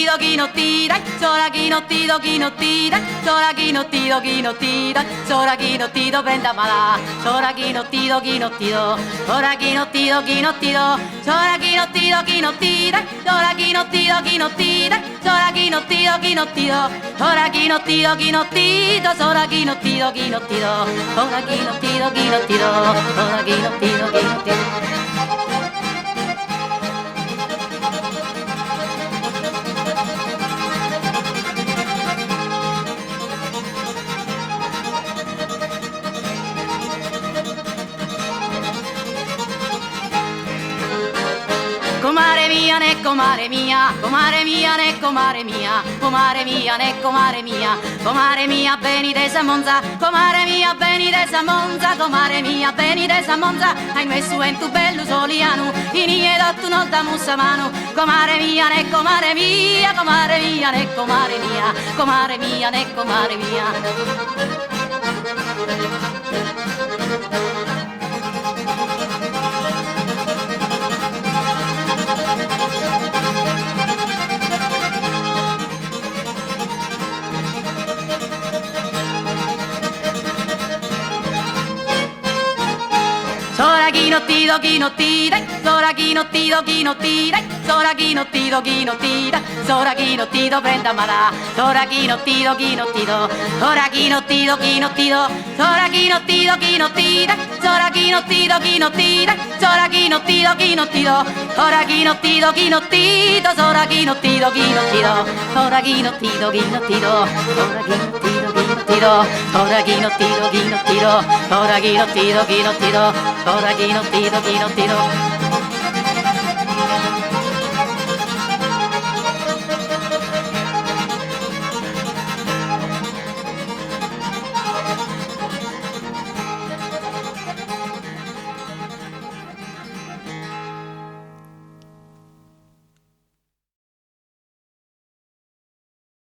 dogi notti dai, soraghi notti dogi notti dai, soraghi notti dogi notti dai, soraghi notti do prenda malà, soraghi notti dogi notti do, soraghi notti dogi notti do, soraghi notti dogi notti dai, soraghi notti dogi notti dai, soraghi notti dogi notti do, soraghi notti dogi notti do, soraghi notti dogi notti do, soraghi notti dogi notti do, soraghi notti dogi notti do. Comare mia, ne comare mia, comare mia, ne comare mia, comare mia, ne comare mia, comare mia, beni de Monza, comare mia, beni de Monza, comare mia, beni de Monza, hai messo in tu bello soliano, in iedotto non da mussamano, comare mia, ne comare mia, comare mia, ne comare mia, comare mia, ne comare mia. Soraghi notti dogi notti dai, soraghi notti dogi notti dai, soraghi notti dogi notti dai, soraghi notti do prenda malà, soraghi notti dogi notti do, soraghi notti dogi notti do, soraghi notti dogi notti dai, soraghi notti dogi notti dai, soraghi notti dogi notti do, soraghi notti dogi notti do, soraghi notti dogi notti do, soraghi notti dogi notti do, soraghi notti dogi notti do, soraghi notti dogi notti do, soraghi notti dogi notti do, soraghi notti dogi notti do.